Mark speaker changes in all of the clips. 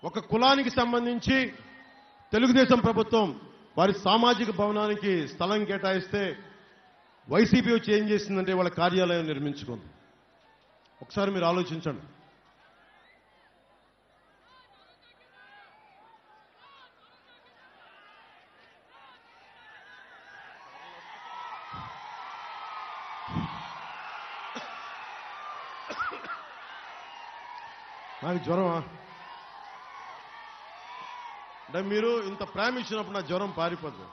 Speaker 1: ఒక కులానికి సంబంధించి తెలుగుదేశం ప్రభుత్వం వారి సామాజిక భవనానికి స్థలం కేటాయిస్తే వైసీపీ వచ్చి ఏం చేసిందంటే వాళ్ళ కార్యాలయం నిర్మించుకుంది. ఒకసారి మీరు ఆలోచించండి. నాకు జ్వరమా అంటే మీరు ఇంత ప్రేమ ఇచ్చినప్పుడు నా జ్వరం పారిపోతుంది.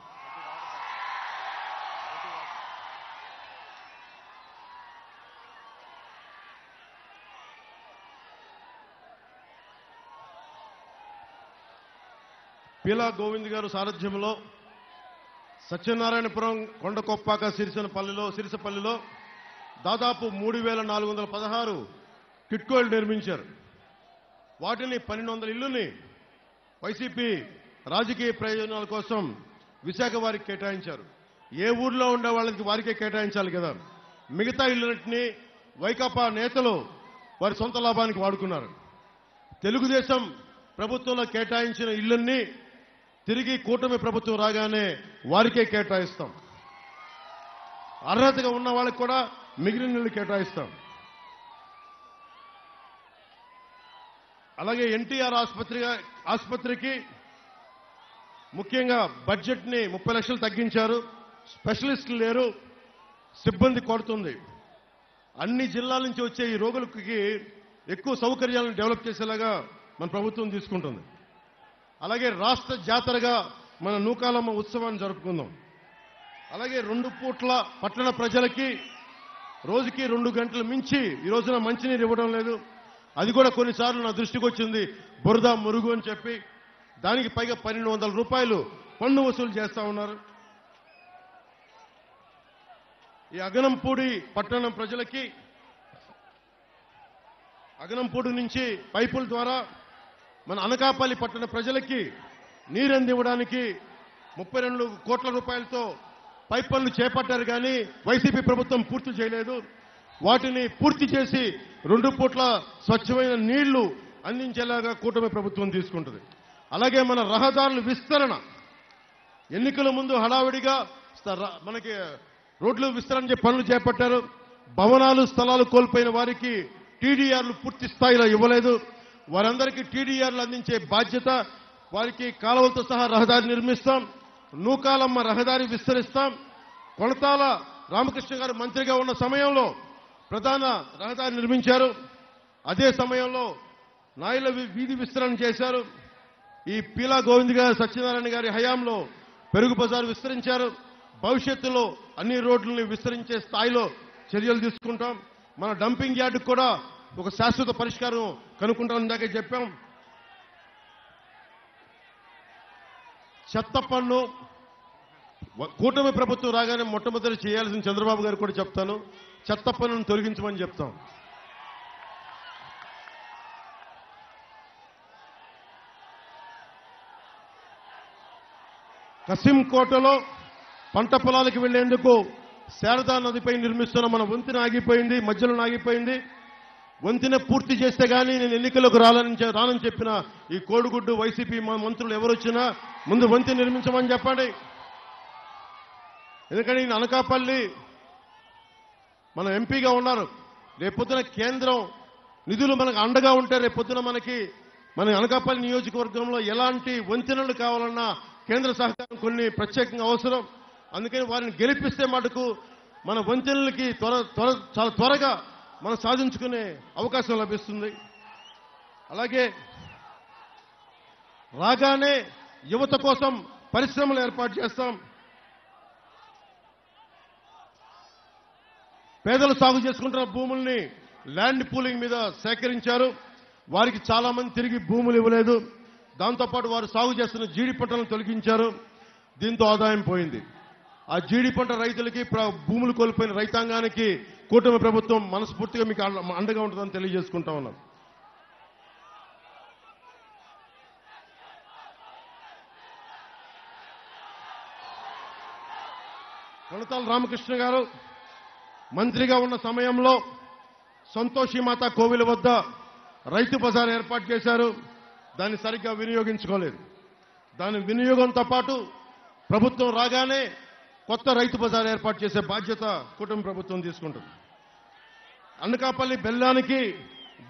Speaker 1: పీలా గోవింద్ గారు సారథ్యంలో సత్యనారాయణపురం, కొండకొప్పాక, సిరిసపల్లిలో దాదాపు 3416 కిట్కోలు నిర్మించారు. వాటిని 1200 ఇళ్లని వైసీపీ రాజకీయ ప్రయోజనాల కోసం విశాఖ వారికి కేటాయించారు. ఏ ఊర్లో ఉండే వాళ్ళకి వారికే కేటాయించాలి కదా. మిగతా ఇళ్లన్నింటినీ వైకాపా నేతలు వారి సొంత లాభానికి వాడుకున్నారు. తెలుగుదేశం ప్రభుత్వంలో కేటాయించిన ఇళ్లన్నీ తిరిగి కూటమి ప్రభుత్వం రాగానే వారికే కేటాయిస్తాం. అర్హతగా ఉన్న వాళ్ళకి కూడా మిగిలిన ఇళ్లు కేటాయిస్తాం. అలాగే ఎన్టీఆర్ ఆసుపత్రికి ముఖ్యంగా బడ్జెట్ ని 30 లక్షలు తగ్గించారు. స్పెషలిస్టులు లేరు, సిబ్బంది కొడుతుంది. అన్ని జిల్లాల నుంచి వచ్చే ఈ రోగులకి ఎక్కువ సౌకర్యాలను డెవలప్ చేసేలాగా మన ప్రభుత్వం తీసుకుంటుంది. అలాగే రాష్ట్ర జాతరగా మన నూకాలమ్మ ఉత్సవాన్ని జరుపుకుందాం. అలాగే 2 పూట్ల పట్టణ ప్రజలకి రోజుకి 2 గంటలు మించి ఈ రోజున మంచినీరు ఇవ్వడం లేదు. అది కూడా కొన్నిసార్లు నా దృష్టికి వచ్చింది, బురద మురుగు అని చెప్పి దానికి పైగా 1200 రూపాయలు పన్ను వసూలు చేస్తా ఉన్నారు. ఈ అగనంపూడి పట్టణం ప్రజలకి అగనంపూడి నుంచి పైపుల ద్వారా మన అనకాపల్లి పట్టణ ప్రజలకి నీరు అందివ్వడానికి 32 కోట్ల రూపాయలతో పైప్ పనులు చేపట్టారు. కానీ వైసీపీ ప్రభుత్వం పూర్తి చేయలేదు. వాటిని పూర్తి చేసి 2 పూట్ల స్వచ్ఛమైన నీళ్లు అందించేలాగా కూటమి ప్రభుత్వం తీసుకుంటుంది. అలాగే మన రహదారుల విస్తరణ, ఎన్నికల ముందు హడావిడిగా మనకి రోడ్లు విస్తరణ పనులు చేపట్టారు. భవనాలు, స్థలాలు కోల్పోయిన వారికి టీడీఆర్లు పూర్తి స్థాయిలో ఇవ్వలేదు. వారందరికీ టీడీఆర్లు అందించే బాధ్యత, వారికి కాలువలతో సహా రహదారి నిర్మిస్తాం. నూకాలమ్మ రహదారి విస్తరిస్తాం. కొణతాల రామకృష్ణ గారు మంత్రిగా ఉన్న సమయంలో ప్రధాన రహదారి నిర్మించారు. అదే సమయంలో నాయల వీధి విస్తరణ చేశారు. ఈ పీలా గోవింద్ గారు, సత్యనారాయణ గారి హయాంలో పెరుగు బజారు విస్తరించారు. భవిష్యత్తులో అన్ని రోడ్లను విస్తరించే స్థాయిలో చర్యలు తీసుకుంటాం. మన డంపింగ్ యార్డుకు కూడా ఒక శాశ్వత పరిష్కారం కనుక్కుంటామని ఇందాకే చెప్పాం. చెత్త పన్ను కూటమి ప్రభుత్వం రాగానే మొట్టమొదటి చేయాల్సిన చంద్రబాబు గారు కూడా చెప్తాను, చెత్త పన్నును తొలగించమని చెప్తాం. కసింకోటలో పంట పొలాలకు వెళ్లేందుకు శారదా నదిపై నిర్మిస్తున్న మన వంతెన ఆగిపోయింది, మధ్యలో ఆగిపోయింది. వంతెన పూర్తి చేస్తే గానీ నేను ఎన్నికలకు రానని చెప్పిన ఈ కోడిగుడ్డు వైసీపీ మంత్రులు ఎవరు వచ్చినా ముందు వంతెన నిర్మించమని చెప్పండి. ఎందుకంటే ఈయన అనకాపల్లి మన ఎంపీగా ఉన్నారు. రేపొద్దున కేంద్రం నిధులు మనకు అండగా ఉంటే రేపొద్దున మన అనకాపల్లి నియోజకవర్గంలో ఎలాంటి వంతెనలు కావాలన్నా కేంద్ర సహకారం కొన్ని ప్రత్యేకంగా అవసరం. అందుకని వారిని గెలిపిస్తే మటుకు మన వంతెనలకి చాలా త్వరగా మనం సాధించుకునే అవకాశం లభిస్తుంది. అలాగే రాగానే యువత కోసం పరిశ్రమలు ఏర్పాటు చేస్తాం. పేదలు సాగు చేసుకుంటున్న భూముల్ని ల్యాండ్ పూలింగ్ మీద సేకరించారు. వారికి చాలా మంది తిరిగి భూములు ఇవ్వలేదు. దాంతోపాటు వారు సాగు చేస్తున్న జీడి పంటలను తొలగించారు. దీంతో ఆదాయం పోయింది. ఆ జీడి పంట రైతులకి, భూములు కోల్పోయిన రైతాంగానికి కూటమి ప్రభుత్వం మనస్ఫూర్తిగా మీకు అండగా ఉంటుందని తెలియజేసుకుంటా ఉన్నాం. కొణతాల రామకృష్ణ గారు మంత్రిగా ఉన్న సమయంలో సంతోషి మాత కోవిల వద్ద రైతు బజార్ ఏర్పాటు చేశారు. దాన్ని సరిగ్గా వినియోగించుకోలేదు. దాని వినియోగంతో పాటు ప్రభుత్వం రాగానే కొత్త రైతు బజార్ ఏర్పాటు చేసే బాధ్యత కూటమి ప్రభుత్వం తీసుకుంటుంది. అనకాపల్లి బెల్లానికి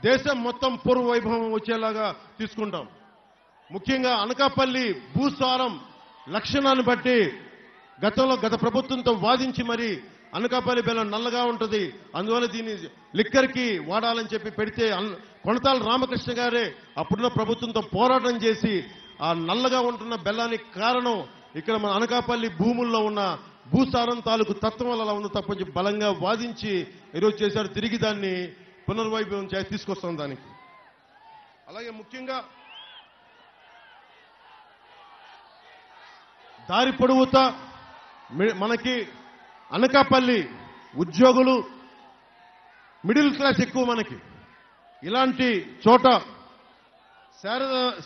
Speaker 1: దేశం మొత్తం పూర్వ వైభవం వచ్చేలాగా తీసుకుంటాం. ముఖ్యంగా అనకాపల్లి భూసారం లక్షణాన్ని బట్టి గత ప్రభుత్వంతో వాదించి మరి అనకాపల్లి బెల్లం నల్లగా ఉంటుంది, అందువల్ల దీన్ని లిక్కర్కి వాడాలని చెప్పి పెడితే కొనతాల రామకృష్ణ గారే అప్పుడున్న ప్రభుత్వంతో పోరాటం చేసి ఆ నల్లగా ఉంటున్న బెల్లానికి కారణం ఇక్కడ మన అనకాపల్లి భూముల్లో ఉన్న భూసారం తాలూకు తత్వం వల్ల అలా ఉంది తప్పని బలంగా వాదించి ఈరోజు చేశారు. తిరిగి దాన్ని పునర్వైభవం తీసుకొస్తాం దానికి. అలాగే ముఖ్యంగా దారి పొడవుతా మనకి అనకాపల్లి ఉద్యోగులు మిడిల్ క్లాస్ ఎక్కువ. మనకి ఇలాంటి చోట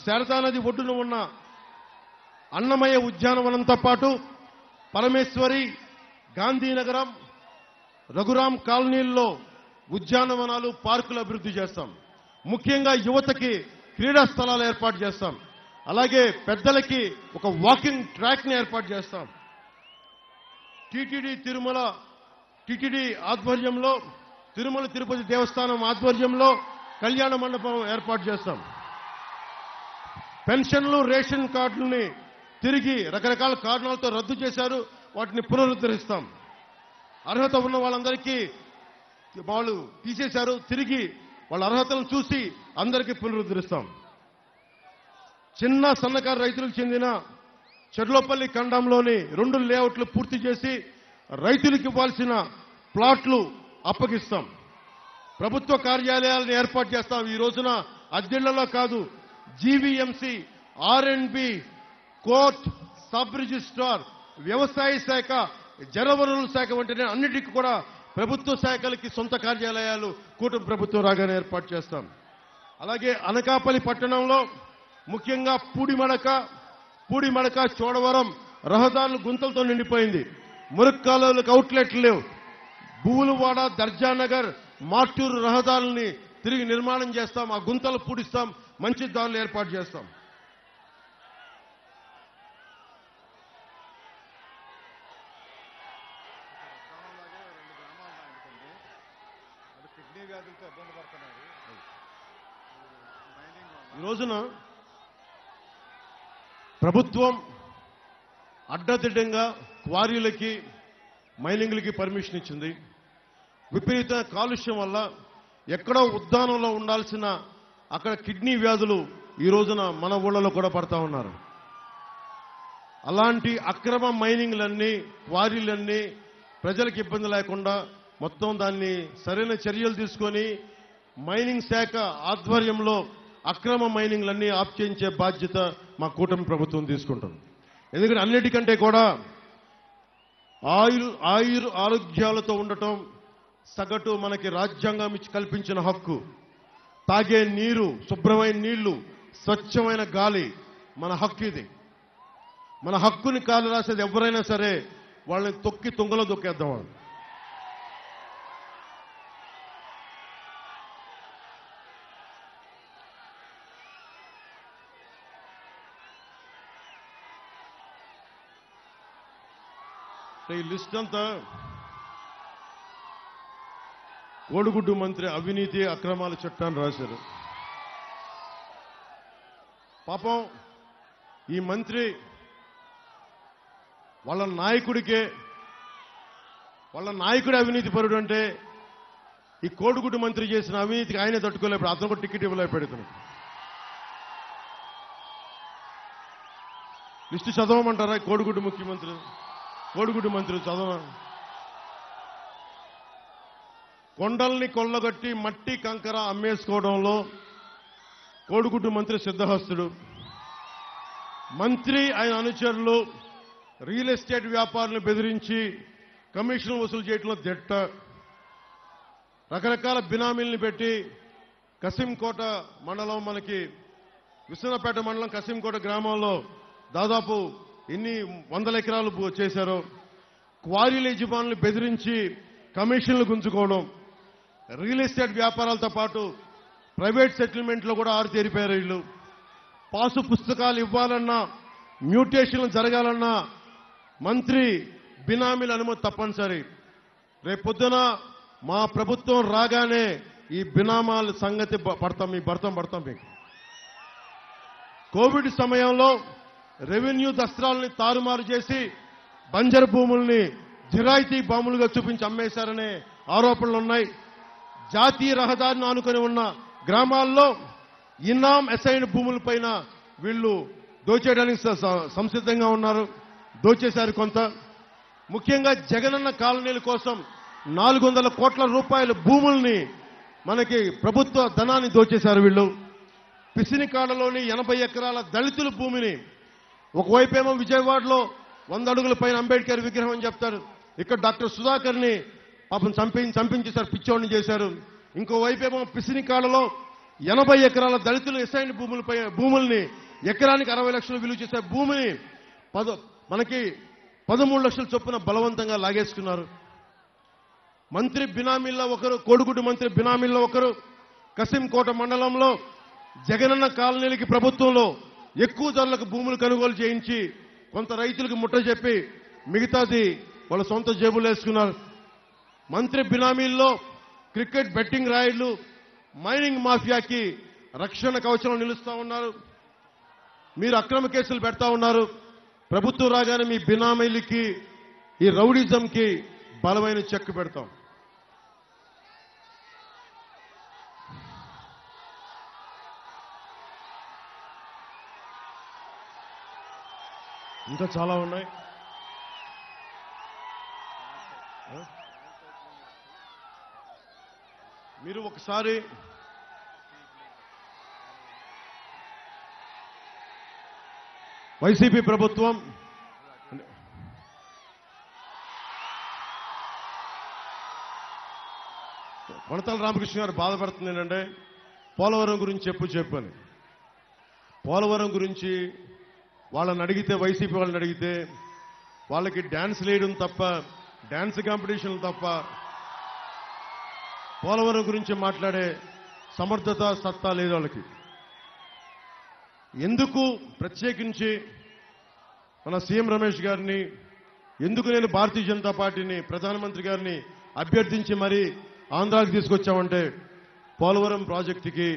Speaker 1: శారదా నది ఒడ్డున ఉన్న అన్నమయ్య ఉద్యానవనంతో పాటు పరమేశ్వరి, గాంధీనగరం, రఘురాం కాలనీల్లో ఉద్యానవనాలు, పార్కులు అభివృద్ధి చేస్తాం. ముఖ్యంగా యువతకి క్రీడా స్థలాలు ఏర్పాటు చేస్తాం. అలాగే పెద్దలకి ఒక వాకింగ్ ట్రాక్ ని ఏర్పాటు చేస్తాం. టిటిడి ఆధ్వర్యంలో, తిరుమల తిరుపతి దేవస్థానం ఆధ్వర్యంలో కళ్యాణ మండపం ఏర్పాటు చేస్తాం. పెన్షన్లు, రేషన్ కార్డుల్ని తిరిగి రకరకాల కారణాలతో రద్దు చేశారు, వాటిని పునరుద్ధరిస్తాం. అర్హత ఉన్న వాళ్ళందరికీ వాళ్ళు తీసేశారు, తిరిగి వాళ్ళ అర్హతలను చూసి అందరికీ పునరుద్ధరిస్తాం. చిన్న సన్నకారు రైతులకు చెందిన చెర్లోపల్లి ఖండంలోని 2 లేఅవుట్లు పూర్తి చేసి రైతులకు ఇవ్వాల్సిన ప్లాట్లు అప్పగిస్తాం. ప్రభుత్వ కార్యాలయాలను ఏర్పాటు చేస్తాం. ఈ రోజున అద్దెళ్లలో కాదు, జీవీఎంసీ, ఆర్ఎండ్బి, కోర్ట్, సబ్ రిజిస్ట్రార్, వ్యవసాయ శాఖ, జలవనరుల శాఖ వంటి అన్నిటికీ కూడా ప్రభుత్వ శాఖలకి సొంత కార్యాలయాలు కూటమి ప్రభుత్వం రాగానే ఏర్పాటు చేస్తాం. అలాగే అనకాపల్లి పట్టణంలో ముఖ్యంగా పూడిమడక, చోడవరం రహదారులు గుంతలతో నిండిపోయింది. మురుక్కాలువలకు అవుట్లెట్లు లేవు. భూలువాడ, దర్జానగర్, మార్టూరు రహదారుల్ని తిరిగి నిర్మాణం చేస్తాం. ఆ గుంతలు పూడిస్తాం, మంచి దారులు ఏర్పాటు చేస్తాం. ఈ రోజున ప్రభుత్వం అడ్డదిడ్డంగా క్వారీలకి, మైనింగ్లకి పర్మిషన్ ఇచ్చింది. విపరీత కాలుష్యం వల్ల ఎక్కడో ఉద్దానంలో ఉండాల్సిన అక్కడ కిడ్నీ వ్యాధులు ఈ రోజున మన ఊళ్ళలో కూడా పడతా ఉన్నారు. అలాంటి అక్రమ మైనింగ్లన్నీ, క్వారీలన్నీ ప్రజలకు ఇబ్బంది లేకుండా మొత్తం దాన్ని సరైన చర్యలు తీసుకొని మైనింగ్ శాఖ ఆధ్వర్యంలో అక్రమ మైనింగ్లన్నీ ఆప్ చేయించే బాధ్యత మా కూటమి ప్రభుత్వం తీసుకుంటుంది. ఎందుకంటే అన్నిటికంటే కూడా ఆరోగ్యాలతో ఉండటం సగటు మనకి రాజ్యాంగం ఇచ్చి కల్పించిన హక్కు. తాగే నీరు, శుభ్రమైన నీళ్లు, స్వచ్ఛమైన గాలి మన హక్కు. ఇది మన హక్కుని కాలు రాసేది ఎవరైనా సరే వాళ్ళని తొక్కి తుంగలో దొక్కేద్దాం. వాళ్ళు ఈ లిస్ట్ అంతా కోడిగుడ్డు మంత్రి అవినీతి అక్రమాల చట్టాన్ని రాశారు. పాపం ఈ మంత్రి వాళ్ళ నాయకుడి అవినీతి పరుడు అంటే ఈ కోడిగుడ్డు మంత్రి చేసిన అవినీతికి ఆయనే తట్టుకోలేకపోయాడు. అతను కూడా టికెట్ ఇవ్వలేకపోయాడు. లిస్టు చదవమంటారా? కోడిగుడ్డు మంత్రి చదవ. కొండల్ని కొల్లగొట్టి మట్టి కంకర అమ్మేసుకోవడంలో కోడిగుడ్డు మంత్రి సిద్ధహస్తుడు. మంత్రి ఆయన అనుచరులు రియల్ ఎస్టేట్ వ్యాపారులను బెదిరించి కమిషన్ వసూలు చేయడంలో దిట్ట. రకరకాల బినామీల్ని పెట్టి కసింకోట మండలం, మనకి విశ్వనాథపేట మండలం కసింకోట గ్రామంలో దాదాపు ఎన్ని 100 ఎకరాలు చేశారో. క్వారీల యజమానులు బెదిరించి కమిషన్లు గుంజుకోవడం, రియల్ ఎస్టేట్ వ్యాపారాలతో పాటు ప్రైవేట్ సెటిల్మెంట్లో కూడా ఆరుతేరిపోయారు వీళ్ళు. పాసు పుస్తకాలు ఇవ్వాలన్నా, మ్యూటేషన్లు జరగాలన్నా మంత్రి బినామీల అనుమతి తప్పనిసరి. రేపొద్దున మా ప్రభుత్వం రాగానే ఈ బినామాల సంగతి పడతాం మీకు. కోవిడ్ సమయంలో రెవెన్యూ దస్త్రాలని తారుమారు చేసి బంజరు భూముల్ని జిరాయితీ భూములుగా చూపించి అమ్మేశారనే ఆరోపణలు ఉన్నాయి. జాతీయ రహదారిని ఆనుకొని ఉన్న గ్రామాల్లో ఇనాం అసైన్ భూములపైన వీళ్ళు దోచేయడానికి సంసిద్ధంగా ఉన్నారు. దోచేశారు కొంత. ముఖ్యంగా జగనన్న కాలనీల కోసం 400 కోట్ల రూపాయల భూముల్ని మనకి ప్రభుత్వ ధనాన్ని దోచేశారు వీళ్ళు. పిసినికాడలోని 80 ఎకరాల దళితుల భూమిని ఒకవైపేమో విజయవాడలో 100 అడుగుల పైన అంబేద్కర్ విగ్రహం అని చెప్తారు. ఇక్కడ డాక్టర్ సుధాకర్ని పాపం చంపించేశారు, పిచ్చోడిని చేశారు. ఇంకోవైపేమో పిసినికాడలో 80 ఎకరాల దళితులు అసైన్ భూముల్ని ఎకరానికి 60 లక్షలు విలువ చేసే భూమిని మనకి 13 లక్షల చొప్పున బలవంతంగా లాగేసుకున్నారు. మంత్రి బినామీల్లో ఒకరు, కోడిగుడ్డు మంత్రి బినామీల్లో ఒకరు కసింకోట మండలంలో జగనన్న కాలనీలకి ప్రభుత్వంలో ఎక్కువ ధరలకు భూములు కొనుగోలు చేయించి కొంత రైతులకు ముట్ట చెప్పి మిగతాది వాళ్ళ సొంత జేబులు వేసుకున్నారు. మంత్రి బినామీల్లో క్రికెట్ బెట్టింగ్ రాయిళ్లు, మైనింగ్ మాఫియాకి రక్షణ కవచంలో నిలుస్తా ఉన్నారు. మీరు అక్రమ కేసులు పెడతా ఉన్నారు. ప్రభుత్వం రాగానే మీ బినామీలకి, ఈ రౌడిజంకి బలమైన చెక్ పెడతాం. ఇంకా చాలా ఉన్నాయి. మీరు ఒకసారి వైసీపీ ప్రభుత్వం కొనతాల రామకృష్ణ గారు బాధపడుతుంది ఏంటంటే పోలవరం గురించి చెప్పని. పోలవరం గురించి వాళ్ళని అడిగితే, వైసీపీ వాళ్ళని అడిగితే వాళ్ళకి డ్యాన్స్ వేయడం తప్ప, డ్యాన్స్ కాంపిటీషన్లు తప్ప పోలవరం గురించి మాట్లాడే సమర్థత, సత్తా లేదు వాళ్ళకి. ఎందుకు ప్రత్యేకించి మన సీఎం రమేష్ గారిని, ఎందుకు నేను భారతీయ జనతా పార్టీని, ప్రధానమంత్రి గారిని అభ్యర్థించి మరీ ఆంధ్రాకి తీసుకొచ్చామంటే పోలవరం ప్రాజెక్టుకి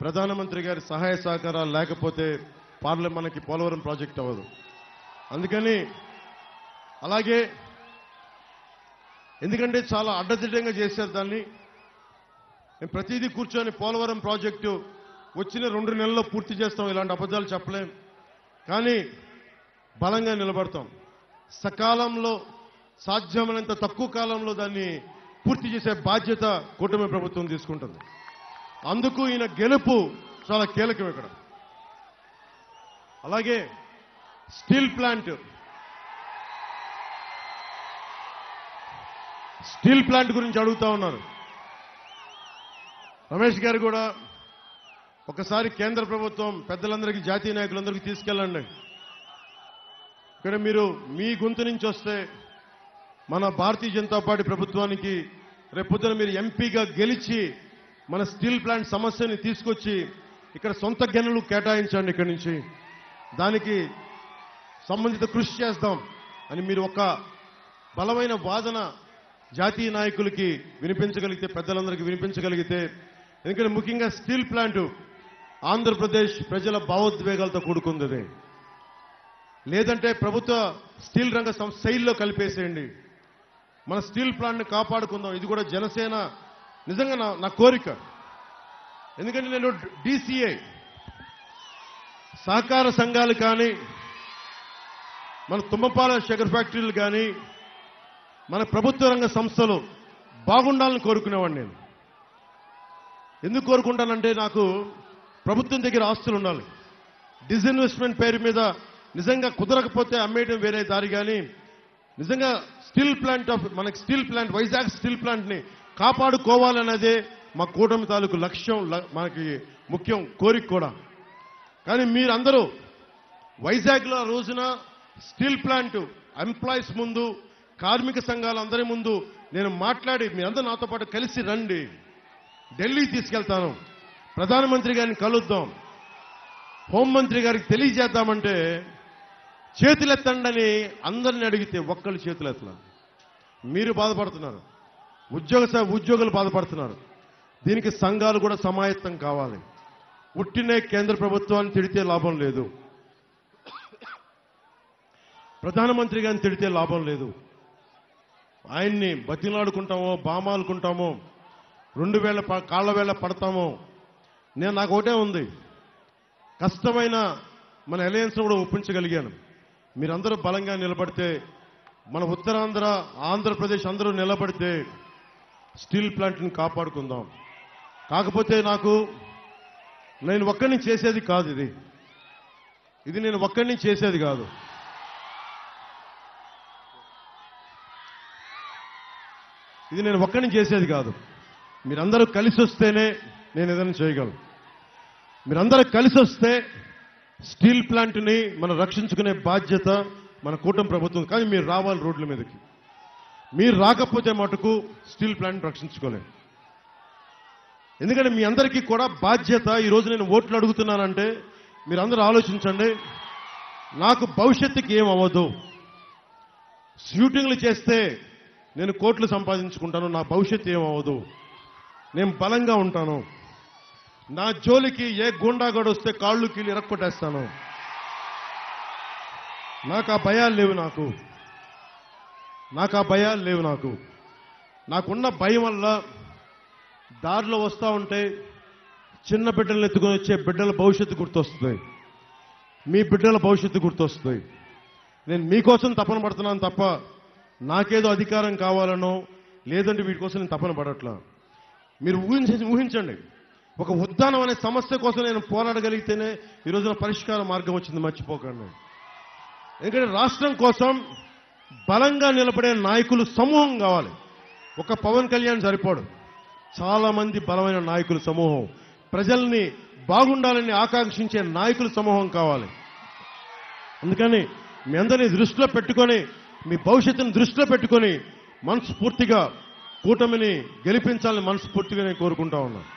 Speaker 1: ప్రధానమంత్రి గారి సహాయ సహకారాలు లేకపోతే మనకి పోలవరం ప్రాజెక్ట్ అవ్వదు. అందుకని అలాగే ఎందుకంటే చాలా అడ్డదిడ్డంగా చేశారు దాన్ని. మేము ప్రతిదీ కూర్చొని పోలవరం ప్రాజెక్టు వచ్చిన 2 నెలల్లో పూర్తి చేస్తాం, ఇలాంటి అబద్ధాలు చెప్పలేం. కానీ బలంగా నిలబడతాం. సకాలంలో, సాధ్యమైనంత తక్కువ కాలంలో దాన్ని పూర్తి చేసే బాధ్యత కూటమి ప్రభుత్వం తీసుకుంటుంది. అందుకు ఈయన గెలుపు చాలా కీలకం ఇక్కడ. అలాగే స్టీల్ ప్లాంట్ గురించి అడుగుతా ఉన్నారు. రమేష్ గారు కూడా ఒకసారి కేంద్ర ప్రభుత్వం పెద్దలందరికీ, జాతీయ నాయకులందరికీ తీసుకెళ్ళండి. ఇక్కడ మీరు మీ గొంతు నుంచి వస్తే మన భారతీయ జనతా పార్టీ ప్రభుత్వానికి రేపొద్దున మీరు ఎంపీగా గెలిచి మన స్టీల్ ప్లాంట్ సమస్యని తీసుకొచ్చి ఇక్కడ సొంత గనులు కేటాయించండి. ఇక్కడి నుంచి దానికి సంబంధిత కృషి చేద్దాం అని మీరు ఒక బలమైన వాదన జాతీయ నాయకులకి వినిపించగలిగితే, పెద్దలందరికీ వినిపించగలిగితే, ఎందుకంటే ముఖ్యంగా స్టీల్ ప్లాంట్ ఆంధ్రప్రదేశ్ ప్రజల భావోద్వేగాలతో కూడుకుంది. లేదంటే ప్రభుత్వ స్టీల్ రంగ శైలిలో కలిపేసేయండి. మన స్టీల్ ప్లాంట్ని కాపాడుకుందాం. ఇది కూడా జనసేన నిజంగా నా కోరిక. ఎందుకంటే నేను DCA సహకార సంఘాలు కానీ, మన తుమ్మపాల షుగర్ ఫ్యాక్టరీలు కానీ, మన ప్రభుత్వ రంగ సంస్థలు బాగుండాలని కోరుకునేవాడిని. నేను ఎందుకు కోరుకుంటానంటే నాకు ప్రభుత్వం దగ్గర ఆస్తులు ఉండాలి. డిస్ఇన్వెస్ట్మెంట్ పేరు మీద నిజంగా కుదరకపోతే అమ్మేయడం వేరే దారి, కానీ నిజంగా మనకి స్టీల్ ప్లాంట్, వైజాగ్ స్టీల్ ప్లాంట్ని కాపాడుకోవాలనేదే మా కూటమి తాలూకు లక్ష్యం, మనకి ముఖ్యం, కోరిక కూడా. కానీ మీరందరూ వైజాగ్లో రోజున స్టీల్ ప్లాంట్ ఎంప్లాయీస్ ముందు, కార్మిక సంఘాలందరి ముందు నేను మాట్లాడి, మీరందరూ నాతో పాటు కలిసి రండి, ఢిల్లీ తీసుకెళ్తాను, ప్రధానమంత్రి గారిని కలుద్దాం, హోంమంత్రి గారికి తెలియజేద్దామంటే చేతులెత్తండి అని అందరిని అడిగితే ఒక్కళ్ళు చేతులెత్తలా. మీరు బాధపడుతున్నారు, ఉద్యోగులు బాధపడుతున్నారు. దీనికి సంఘాలు కూడా సమాయత్తం కావాలి. పుట్టినే కేంద్ర ప్రభుత్వాన్ని తిడితే లాభం లేదు, ప్రధానమంత్రి గారిని తిడితే లాభం లేదు. ఆయన్ని బతిలాడుకుంటామో బామాలుకుంటామో 2000 కాళ్ల వేళ పడతామో. నాకు ఒకటే ఉంది, కష్టమైన మన అలయన్స్ కూడా ఒప్పించగలిగాను. మీరందరూ బలంగా నిలబడితే, మన ఉత్తరాంధ్ర ఆంధ్రప్రదేశ్ అందరూ నిలబడితే స్టీల్ ప్లాంట్ని కాపాడుకుందాం. కాకపోతే నేను ఒక్కడిని చేసేది కాదు, ఇది నేను ఒక్కడిని చేసేది కాదు. మీరందరూ కలిసి వస్తేనే నేను ఏదైనా చేయగలను. మీరందరూ కలిసి వస్తే స్టీల్ ప్లాంట్ని మనం రక్షించుకునే బాధ్యత మన కూటమి ప్రభుత్వం. కానీ మీరు రావాలి రోడ్ల మీదకి. మీరు రాకపోతే మటుకు స్టీల్ ప్లాంట్ రక్షించుకోలేం. ఎందుకంటే మీ అందరికీ కూడా బాధ్యత. ఈరోజు నేను ఓట్లు అడుగుతున్నానంటే మీరందరూ ఆలోచించండి, నాకు భవిష్యత్తుకి ఏం అవ్వదు. షూటింగ్లు చేస్తే నేను కోట్లు సంపాదించుకుంటాను, నా భవిష్యత్తు ఏమవ్వదు. నేను బలంగా ఉంటాను. నా జోలికి ఏ గుండాగాడు వస్తే కాళ్ళు కీళ్ళు ఇరక్కొట్టేస్తాను. నాకు ఆ భయాలు లేవు. నాకున్న భయం వల్ల దారిలో వస్తూ ఉంటే చిన్న బిడ్డలను ఎత్తుకొని వచ్చే బిడ్డల భవిష్యత్తు గుర్తొస్తుంది, మీ బిడ్డల భవిష్యత్తు గుర్తొస్తుంది. నేను మీకోసం తపన పడుతున్నాను తప్ప నాకేదో అధికారం కావాలనో లేదంటే వీటి కోసం నేను తపన పడట్లా. మీరు ఊహించండి, ఒక ఉద్దానం అనే సమస్య కోసం నేను పోరాడగలిగితేనే ఈ రోజున పరిష్కార మార్గం వచ్చింది, మర్చిపోకండి. ఎందుకంటే రాష్ట్రం కోసం బలంగా నిలబడే నాయకులు సమూహం కావాలి. ఒక పవన్ కళ్యాణ్ సరిపోడు, చాలా మంది బలమైన నాయకుల సమూహం, ప్రజల్ని బాగుండాలని ఆకాంక్షించే నాయకుల సమూహం కావాలి. అందుకని మీ అందరినీ దృష్టిలో పెట్టుకొని, మీ భవిష్యత్తును దృష్టిలో పెట్టుకొని మనస్ఫూర్తిగా కూటమిని గెలిపించాలని మనస్ఫూర్తిగా నేను కోరుకుంటా ఉన్నాను.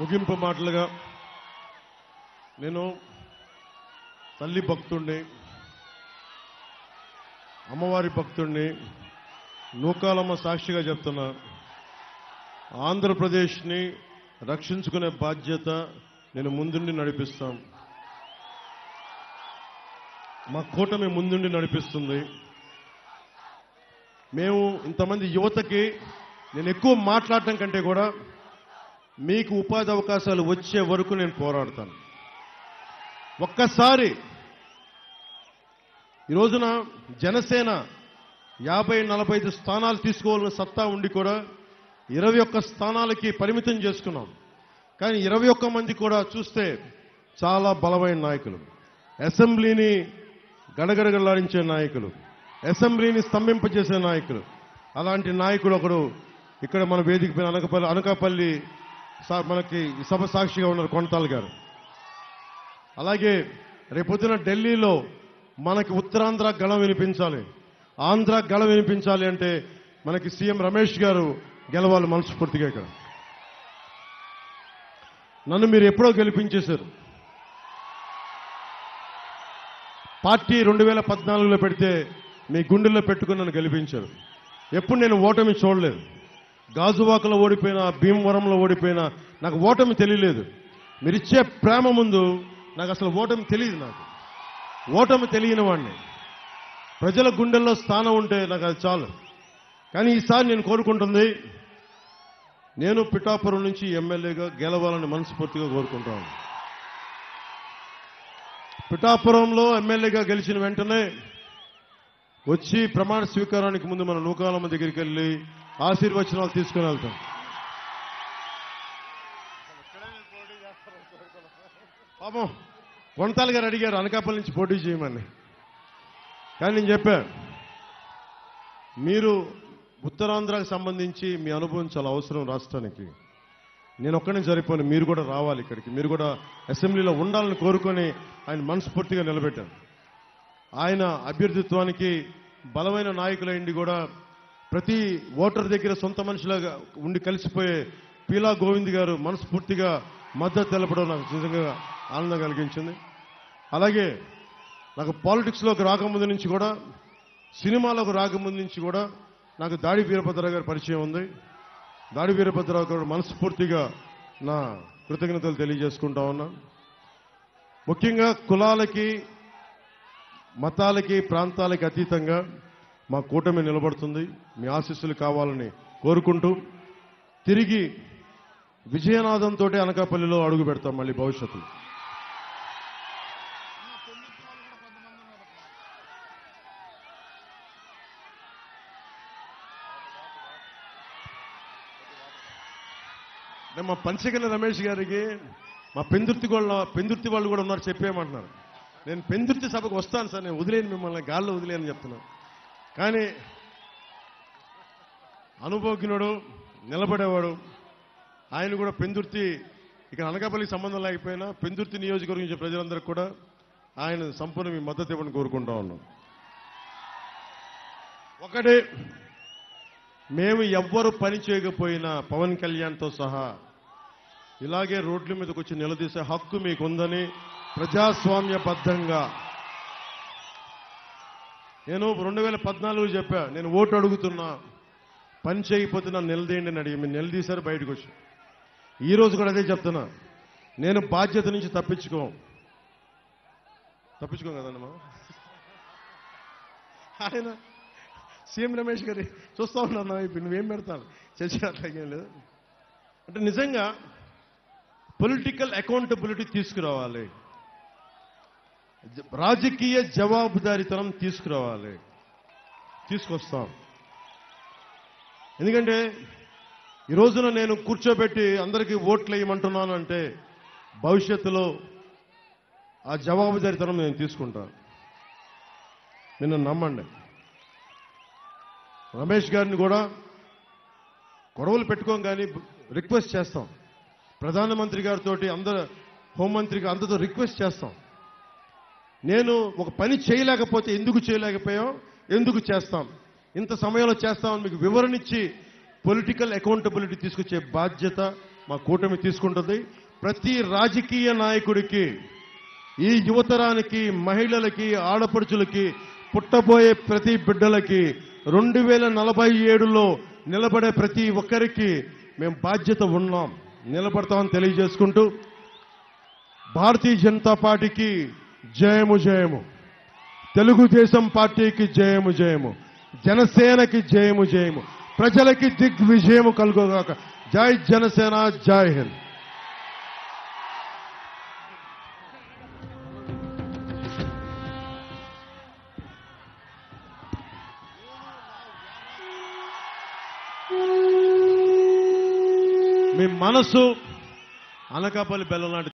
Speaker 1: ముగింపు మాటలుగా నేను తల్లి భక్తుణ్ణి, అమ్మవారి భక్తుణ్ణి, నూకాలమ్మ సాక్షిగా చెప్తున్నా, ఆంధ్రప్రదేశ్ని రక్షించుకునే బాధ్యత నేను ముందుండి నడిపిస్తాం. మా కూటమి ముందుండి నడిపిస్తుంది. మేము ఇంతమంది యువతకి నేను ఎక్కువ మాట్లాడటం కంటే కూడా మీకు ఉపాధి అవకాశాలు వచ్చే వరకు నేను పోరాడతాను. ఒక్కసారి ఈ రోజున జనసేన 50-45 స్థానాలు తీసుకోవాలని సత్తా ఉండి కూడా 21 స్థానాలకి పరిమితం చేసుకున్నాం. కానీ 21 మంది కూడా చూస్తే చాలా బలమైన నాయకులు, అసెంబ్లీని గడగడగలాడించే నాయకులు, అసెంబ్లీని స్తంభింపజేసే నాయకులు. అలాంటి నాయకుడు ఒకడు ఇక్కడ మన వేదిక పైన అనకాపల్లి మనకి సభ సాక్షిగా ఉన్నారు, కొనతాల్ గారు. అలాగే రేపొద్దున ఢిల్లీలో మనకి ఉత్తరాంధ్ర గళం వినిపించాలి, ఆంధ్ర గళం వినిపించాలి అంటే మనకి సీఎం రమేష్ గారు గెలవాలి మనస్ఫూర్తిగా. ఇక్కడ నన్ను మీరు ఎప్పుడో గెలిపించేశారు. పార్టీ 2014లో పెడితే మీ గుండెల్లో పెట్టుకుని నన్ను గెలిపించారు. ఎప్పుడు నేను ఓటమి చూడలేదు. గాజువాకలో ఓడిపోయినా, భీమవరంలో ఓడిపోయినా నాకు ఓటమి తెలియలేదు. మీరిచ్చే ప్రేమ ముందు నాకు అసలు ఓటమి తెలియదు. నాకు ఓటమి తెలియని వాడిని. ప్రజల గుండెల్లో స్థానం ఉంటే నాకు అది చాలు. కానీ ఈసారి నేను కోరుకుంటుంది, నేను పిఠాపురం నుంచి ఎమ్మెల్యేగా గెలవాలని మనస్ఫూర్తిగా కోరుకుంటాను. పిఠాపురంలో ఎమ్మెల్యేగా గెలిచిన వెంటనే వచ్చి ప్రమాణ స్వీకారానికి ముందు మన నూకాలమ్మ దగ్గరికి వెళ్ళి ఆశీర్వచనాలు తీసుకుని వెళ్తాం. పాపం కొనతాల్ గారు అడిగారు అనకాపల్లి నుంచి పోటీ చేయమని. కానీ నేను చెప్పా, మీరు ఉత్తరాంధ్రకు సంబంధించి మీ అనుభవం చాలా అవసరం రాష్ట్రానికి. నేను ఒక్కడే సరిపోను, మీరు కూడా రావాలి ఇక్కడికి, మీరు కూడా అసెంబ్లీలో ఉండాలని కోరుకొని ఆయన మనస్ఫూర్తిగా నిలబెట్టాను. ఆయన అభ్యర్థిత్వానికి బలమైన నాయకులైండి కూడా ప్రతి ఓటర్ దగ్గర సొంత మనుషులాగా ఉండి కలిసిపోయే పీలా గోవింద్ గారు మనస్ఫూర్తిగా మద్దతు తెలపడం నాకు నిజంగా ఆనందం కలిగించింది. అలాగే నాకు పాలిటిక్స్లోకి రాకముందు నుంచి కూడా, సినిమాలోకి రాకముందు నుంచి కూడా నాకు దాడి వీరభద్రరావు గారి పరిచయం ఉంది. దాడి వీరభద్రరావు గారు మనస్ఫూర్తిగా నా కృతజ్ఞతలు తెలియజేసుకుంటా ఉన్నా. ముఖ్యంగా కులాలకి, మతాలకి, ప్రాంతాలకి అతీతంగా మా కూటమి నిలబడుతుంది. మీ ఆశీస్సులు కావాలని కోరుకుంటూ తిరిగి విజయనాథంతో అనకాపల్లిలో అడుగు పెడతాం మళ్ళీ భవిష్యత్తులో. మా పంచగల రమేష్ గారికి మా పెందుర్తి వాళ్ళు కూడా ఉన్నారు, చెప్పేయమంటున్నారు. నేను పెందుర్తి సభకు వస్తాను సార్, నేను వదిలేను, మిమ్మల్ని గాల్లో వదిలేను చెప్తున్నాను. కానీ అనుభవజ్ఞుడు, నిలబడేవాడు ఆయన కూడా పెందుర్తి, ఇక్కడ అనకాపల్లికి సంబంధం లేకపోయినా పెందుర్తి నియోజకవర్గం ప్రజలందరికీ కూడా ఆయన సంపూర్ణ మీ మద్దతు ఇవ్వని కోరుకుంటా ఉన్నాం. ఒకటి, మేము ఎవ్వరు పని చేయకపోయినా పవన్ కళ్యాణ్తో సహా ఇలాగే రోడ్ల మీదకి వచ్చి నిలదీసే హక్కు మీకుందని ప్రజాస్వామ్యబద్ధంగా నేను 2014 చెప్పా, నేను ఓటు అడుగుతున్నా, పని చేయకపోతే నన్ను నిలదీయండి అని అడిగి మీరు నిలదీశారు, బయటకు వచ్చి. ఈ రోజు కూడా అదే చెప్తున్నా, నేను బాధ్యత నుంచి తప్పించుకోం కదమ్మా. ఆయన సీఎం రమేష్ గారి చూస్తా ఉన్నా, ఇప్పుడు నువ్వేం పెడతాను చర్చ అట్లాగేం లేదు. అంటే నిజంగా పొలిటికల్ అకౌంటబిలిటీ తీసుకురావాలి, రాజకీయ జవాబుదారీతనం తీసుకురావాలి, తీసుకొస్తాం. ఎందుకంటే ఈ రోజున నేను కూర్చోబెట్టి అందరికీ ఓట్లు వేయమంటున్నాను అంటే భవిష్యత్తులో ఆ జవాబుదారీతనం నేను తీసుకుంటాను, నిన్ను నమ్మండి. రమేష్ గారిని కూడా గొడవలు పెట్టుకోం కానీ రిక్వెస్ట్ చేస్తాం, ప్రధానమంత్రి గారితో, అందరు హోంమంత్రికి అందరితో రిక్వెస్ట్ చేస్తాం. నేను ఒక పని చేయలేకపోతే ఎందుకు చేయలేకపోయాం, ఎందుకు చేస్తాం, ఇంత సమయంలో చేస్తామని మీకు వివరణ ఇచ్చి పొలిటికల్ అకౌంటబిలిటీ తీసుకొచ్చే బాధ్యత మా కూటమి తీసుకుంటుంది. ప్రతి రాజకీయ నాయకుడికి, ఈ యువతరానికి, మహిళలకి, ఆడపడుచులకి, పుట్టబోయే ప్రతి బిడ్డలకి 2047లో నిలబడే ప్రతి ఒక్కరికి మేము బాధ్యత ఉన్నాం, నిలబడతామని తెలియజేసుకుంటూ భారతీయ జనతా పార్టీకి జయము జయము, తెలుగుదేశం పార్టీకి జయము జయము, జనసేనకి జయము జయము, ప్రజలకి దిగ్విజయము కలుగుగాక. జై జనసేన, జై హింద్. మీ మనసు అనకాపల్లి బెల్లం లాంటి